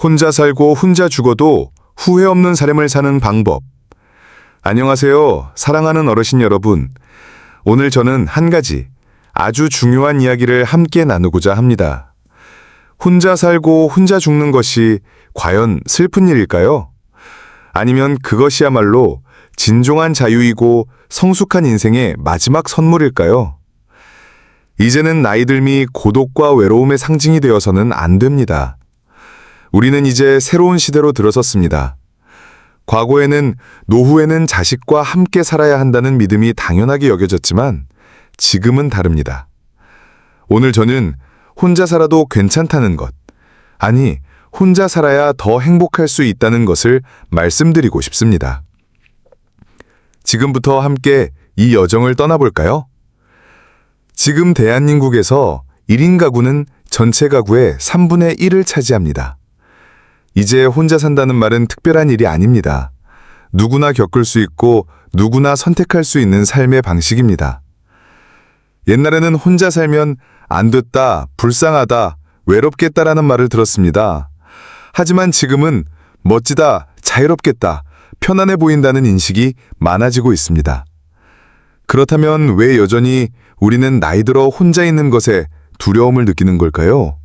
혼자 살고 혼자 죽어도 후회 없는 삶을 사는 방법. 안녕하세요, 사랑하는 어르신 여러분. 오늘 저는 한 가지 아주 중요한 이야기를 함께 나누고자 합니다. 혼자 살고 혼자 죽는 것이 과연 슬픈 일일까요? 아니면 그것이야말로 진정한 자유이고 성숙한 인생의 마지막 선물일까요? 이제는 나이 들미 고독과 외로움의 상징이 되어서는 안 됩니다. 우리는 이제 새로운 시대로 들어섰습니다. 과거에는 노후에는 자식과 함께 살아야 한다는 믿음이 당연하게 여겨졌지만 지금은 다릅니다. 오늘 저는 혼자 살아도 괜찮다는 것, 아니 혼자 살아야 더 행복할 수 있다는 것을 말씀드리고 싶습니다. 지금부터 함께 이 여정을 떠나볼까요? 지금 대한민국에서 1인 가구는 전체 가구의 3분의 1을 차지합니다. 이제 혼자 산다는 말은 특별한 일이 아닙니다. 누구나 겪을 수 있고 누구나 선택할 수 있는 삶의 방식입니다. 옛날에는 혼자 살면 안 됐다, 불쌍하다, 외롭겠다라는 말을 들었습니다. 하지만 지금은 멋지다, 자유롭겠다, 편안해 보인다는 인식이 많아지고 있습니다. 그렇다면 왜 여전히 우리는 나이 들어 혼자 있는 것에 두려움을 느끼는 걸까요?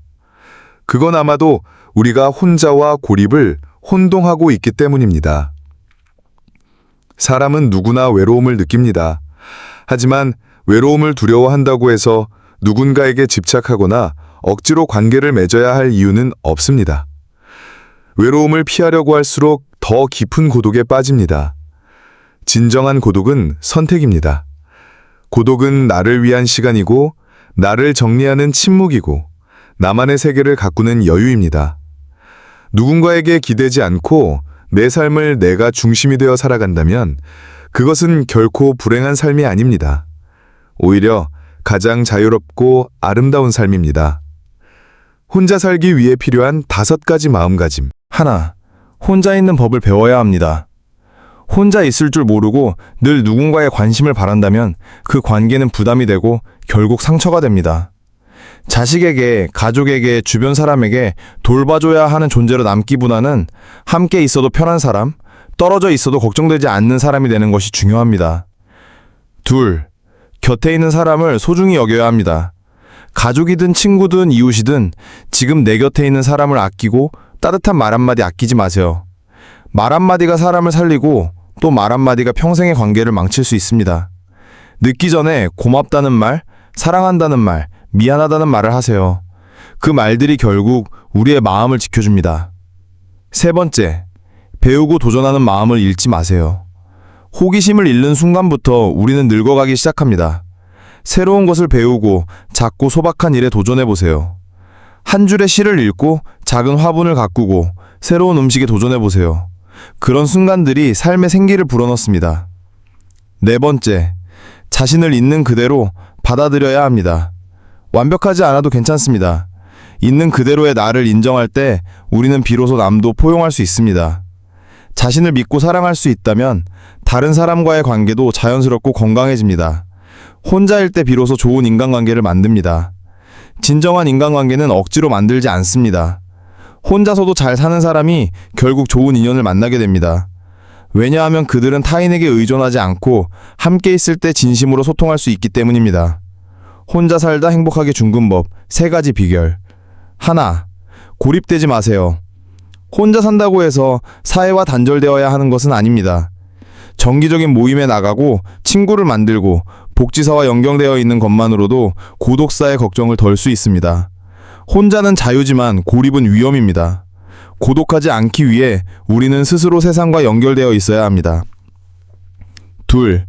그건 아마도 우리가 혼자와 고립을 혼동하고 있기 때문입니다. 사람은 누구나 외로움을 느낍니다. 하지만 외로움을 두려워한다고 해서 누군가에게 집착하거나 억지로 관계를 맺어야 할 이유는 없습니다. 외로움을 피하려고 할수록 더 깊은 고독에 빠집니다. 진정한 고독은 선택입니다. 고독은 나를 위한 시간이고 나를 정리하는 침묵이고 나만의 세계를 가꾸는 여유입니다. 누군가에게 기대지 않고 내 삶을 내가 중심이 되어 살아간다면 그것은 결코 불행한 삶이 아닙니다. 오히려 가장 자유롭고 아름다운 삶입니다. 혼자 살기 위해 필요한 5가지 마음가짐. 하나, 혼자 있는 법을 배워야 합니다. 혼자 있을 줄 모르고 늘 누군가의 관심을 바란다면 그 관계는 부담이 되고 결국 상처가 됩니다. 자식에게, 가족에게, 주변 사람에게 돌봐줘야 하는 존재로 남기보다는 함께 있어도 편한 사람, 떨어져 있어도 걱정되지 않는 사람이 되는 것이 중요합니다. 둘, 곁에 있는 사람을 소중히 여겨야 합니다. 가족이든 친구든 이웃이든 지금 내 곁에 있는 사람을 아끼고 따뜻한 말 한마디 아끼지 마세요. 말 한마디가 사람을 살리고 또 말 한마디가 평생의 관계를 망칠 수 있습니다. 늦기 전에 고맙다는 말, 사랑한다는 말, 미안하다는 말을 하세요. 그 말들이 결국 우리의 마음을 지켜줍니다. 세 번째, 배우고 도전하는 마음을 잃지 마세요. 호기심을 잃는 순간부터 우리는 늙어가기 시작합니다. 새로운 것을 배우고 작고 소박한 일에 도전해보세요. 한 줄의 시를 읽고 작은 화분을 가꾸고 새로운 음식에 도전해보세요. 그런 순간들이 삶의 생기를 불어넣습니다. 네 번째, 자신을 있는 그대로 받아들여야 합니다. 완벽하지 않아도 괜찮습니다. 있는 그대로의 나를 인정할 때 우리는 비로소 남도 포용할 수 있습니다. 자신을 믿고 사랑할 수 있다면 다른 사람과의 관계도 자연스럽고 건강해집니다. 혼자일 때 비로소 좋은 인간관계를 만듭니다. 진정한 인간관계는 억지로 만들지 않습니다. 혼자서도 잘 사는 사람이 결국 좋은 인연을 만나게 됩니다. 왜냐하면 그들은 타인에게 의존하지 않고 함께 있을 때 진심으로 소통할 수 있기 때문입니다. 혼자 살다 행복하게 죽는 법 3가지 비결. 하나, 고립되지 마세요. 혼자 산다고 해서 사회와 단절되어야 하는 것은 아닙니다. 정기적인 모임에 나가고 친구를 만들고 복지사와 연결되어 있는 것만으로도 고독사의 걱정을 덜 수 있습니다. 혼자는 자유지만 고립은 위험입니다. 고독하지 않기 위해 우리는 스스로 세상과 연결되어 있어야 합니다. 둘,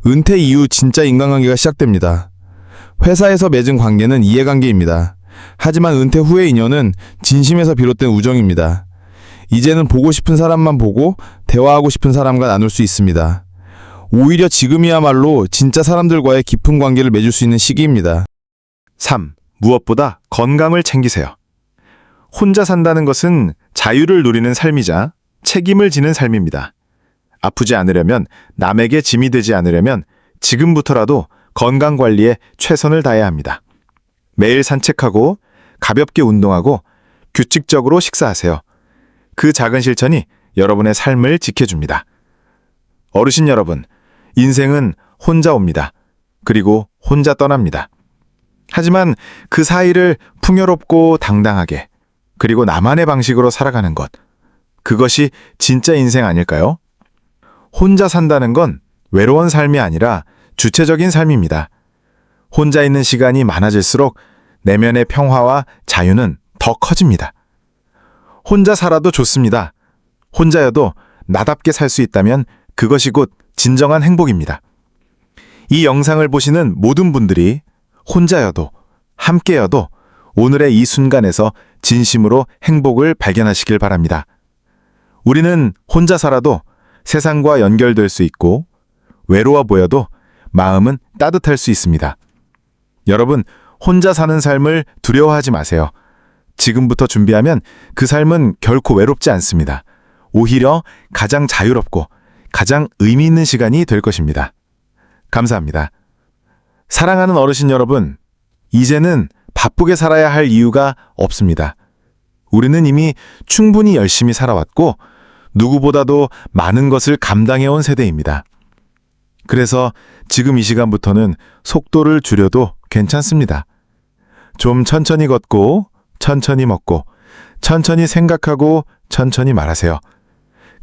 은퇴 이후 진짜 인간관계가 시작됩니다. 회사에서 맺은 관계는 이해관계입니다. 하지만 은퇴 후의 인연은 진심에서 비롯된 우정입니다. 이제는 보고 싶은 사람만 보고 대화하고 싶은 사람과 나눌 수 있습니다. 오히려 지금이야말로 진짜 사람들과의 깊은 관계를 맺을 수 있는 시기입니다. 3. 무엇보다 건강을 챙기세요. 혼자 산다는 것은 자유를 누리는 삶이자 책임을 지는 삶입니다. 아프지 않으려면, 남에게 짐이 되지 않으려면 지금부터라도 건강관리에 최선을 다해야 합니다. 매일 산책하고 가볍게 운동하고 규칙적으로 식사하세요. 그 작은 실천이 여러분의 삶을 지켜줍니다. 어르신 여러분, 인생은 혼자 옵니다. 그리고 혼자 떠납니다. 하지만 그 사이를 풍요롭고 당당하게, 그리고 나만의 방식으로 살아가는 것, 그것이 진짜 인생 아닐까요? 혼자 산다는 건 외로운 삶이 아니라 주체적인 삶입니다. 혼자 있는 시간이 많아질수록 내면의 평화와 자유는 더 커집니다. 혼자 살아도 좋습니다. 혼자여도 나답게 살 수 있다면 그것이 곧 진정한 행복입니다. 이 영상을 보시는 모든 분들이 혼자여도 함께여도 오늘의 이 순간에서 진심으로 행복을 발견하시길 바랍니다. 우리는 혼자 살아도 세상과 연결될 수 있고 외로워 보여도 마음은 따뜻할 수 있습니다. 여러분, 혼자 사는 삶을 두려워하지 마세요. 지금부터 준비하면 그 삶은 결코 외롭지 않습니다. 오히려 가장 자유롭고 가장 의미 있는 시간이 될 것입니다. 감사합니다. 사랑하는 어르신 여러분, 이제는 바쁘게 살아야 할 이유가 없습니다. 우리는 이미 충분히 열심히 살아왔고 누구보다도 많은 것을 감당해온 세대입니다. 그래서 지금 이 시간부터는 속도를 줄여도 괜찮습니다. 좀 천천히 걷고 천천히 먹고 천천히 생각하고 천천히 말하세요.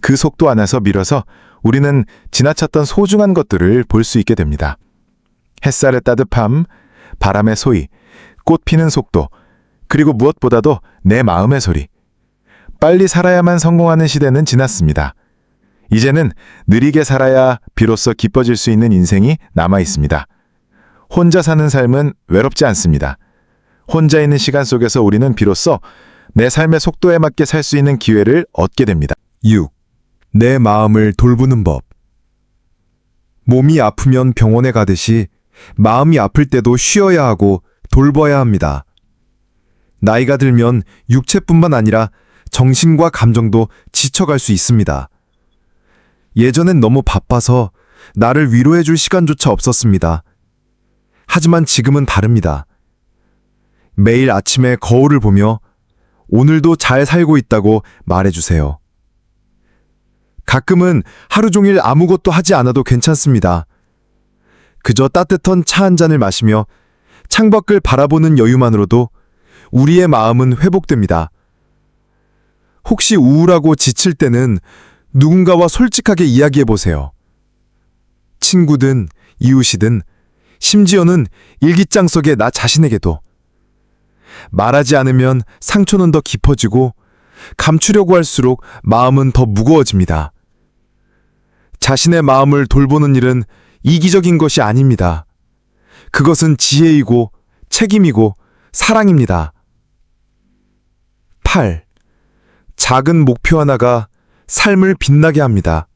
그 속도 안에서 밀어서 우리는 지나쳤던 소중한 것들을 볼 수 있게 됩니다. 햇살의 따뜻함, 바람의 소리, 꽃 피는 속도, 그리고 무엇보다도 내 마음의 소리. 빨리 살아야만 성공하는 시대는 지났습니다. 이제는 느리게 살아야 비로소 기뻐질 수 있는 인생이 남아 있습니다. 혼자 사는 삶은 외롭지 않습니다. 혼자 있는 시간 속에서 우리는 비로소 내 삶의 속도에 맞게 살 수 있는 기회를 얻게 됩니다. 6. 내 마음을 돌보는 법. 몸이 아프면 병원에 가듯이 마음이 아플 때도 쉬어야 하고 돌봐야 합니다. 나이가 들면 육체뿐만 아니라 정신과 감정도 지쳐갈 수 있습니다. 예전엔 너무 바빠서 나를 위로해 줄 시간조차 없었습니다. 하지만 지금은 다릅니다. 매일 아침에 거울을 보며 오늘도 잘 살고 있다고 말해주세요. 가끔은 하루 종일 아무것도 하지 않아도 괜찮습니다. 그저 따뜻한 차 한 잔을 마시며 창밖을 바라보는 여유만으로도 우리의 마음은 회복됩니다. 혹시 우울하고 지칠 때는 누군가와 솔직하게 이야기해보세요. 친구든 이웃이든 심지어는 일기장 속의 나 자신에게도. 말하지 않으면 상처는 더 깊어지고 감추려고 할수록 마음은 더 무거워집니다. 자신의 마음을 돌보는 일은 이기적인 것이 아닙니다. 그것은 지혜이고 책임이고 사랑입니다. 8. 작은 목표 하나가 삶을 빛나게 합니다.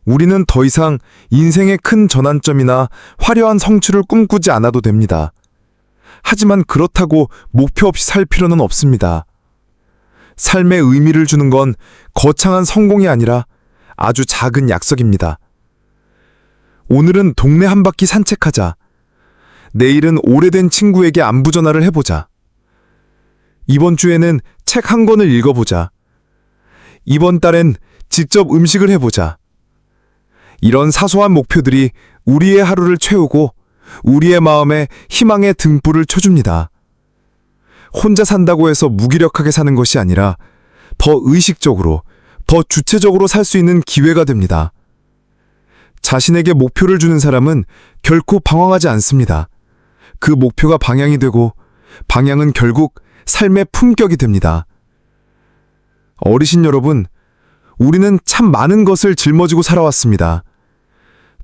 우리는 더 이상 인생의 큰 전환점이나 화려한 성취를 꿈꾸지 않아도 됩니다. 하지만 그렇다고 목표 없이 살 필요는 없습니다. 삶의 의미를 주는 건 거창한 성공이 아니라 아주 작은 약속입니다. 오늘은 동네 한 바퀴 산책하자. 내일은 오래된 친구에게 안부 전화를 해보자. 이번 주에는 책 한 권을 읽어보자. 이번 달엔 직접 음식을 해보자. 이런 사소한 목표들이 우리의 하루를 채우고 우리의 마음에 희망의 등불을 켜줍니다. 혼자 산다고 해서 무기력하게 사는 것이 아니라 더 의식적으로, 더 주체적으로 살 수 있는 기회가 됩니다. 자신에게 목표를 주는 사람은 결코 방황하지 않습니다. 그 목표가 방향이 되고 방향은 결국 삶의 품격이 됩니다. 어르신 여러분, 우리는 참 많은 것을 짊어지고 살아왔습니다.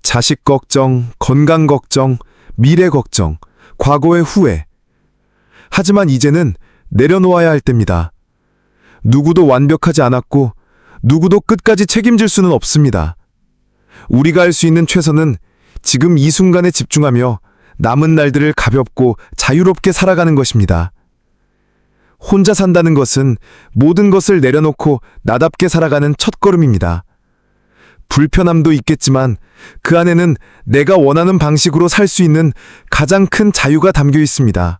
자식 걱정, 건강 걱정, 미래 걱정, 과거의 후회. 하지만 이제는 내려놓아야 할 때입니다. 누구도 완벽하지 않았고 누구도 끝까지 책임질 수는 없습니다. 우리가 할 수 있는 최선은 지금 이 순간에 집중하며 남은 날들을 가볍고 자유롭게 살아가는 것입니다. 혼자 산다는 것은 모든 것을 내려놓고 나답게 살아가는 첫걸음입니다. 불편함도 있겠지만 그 안에는 내가 원하는 방식으로 살 수 있는 가장 큰 자유가 담겨 있습니다.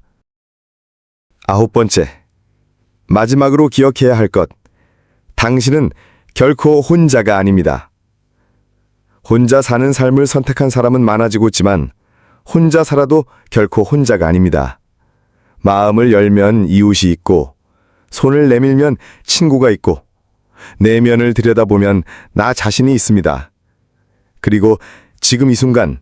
9번째, 마지막으로 기억해야 할 것, 당신은 결코 혼자가 아닙니다. 혼자 사는 삶을 선택한 사람은 많아지고 있지만 혼자 살아도 결코 혼자가 아닙니다. 마음을 열면 이웃이 있고 손을 내밀면 친구가 있고 내면을 들여다보면 나 자신이 있습니다. 그리고 지금 이 순간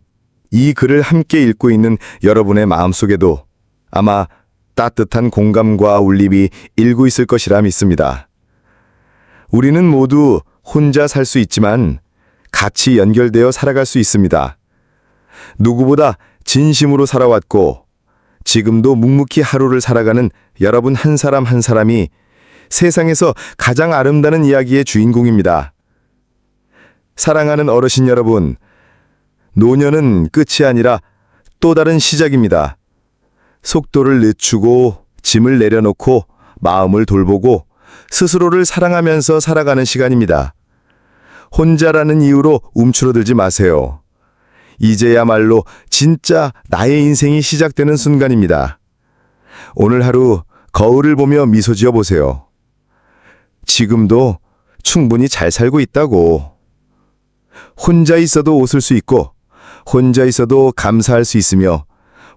이 글을 함께 읽고 있는 여러분의 마음속에도 아마 따뜻한 공감과 울림이 일고 있을 것이라 믿습니다. 우리는 모두 혼자 살 수 있지만 같이 연결되어 살아갈 수 있습니다. 누구보다 진심으로 살아왔고 지금도 묵묵히 하루를 살아가는 여러분 한 사람 한 사람이 세상에서 가장 아름다운 이야기의 주인공입니다. 사랑하는 어르신 여러분, 노년은 끝이 아니라 또 다른 시작입니다. 속도를 늦추고 짐을 내려놓고 마음을 돌보고 스스로를 사랑하면서 살아가는 시간입니다. 혼자라는 이유로 움츠러들지 마세요. 이제야말로 진짜 나의 인생이 시작되는 순간입니다. 오늘 하루 거울을 보며 미소 지어 보세요. 지금도 충분히 잘 살고 있다고. 혼자 있어도 웃을 수 있고, 혼자 있어도 감사할 수 있으며,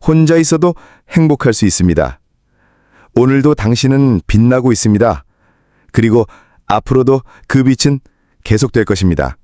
혼자 있어도 행복할 수 있습니다. 오늘도 당신은 빛나고 있습니다. 그리고 앞으로도 그 빛은 계속될 것입니다.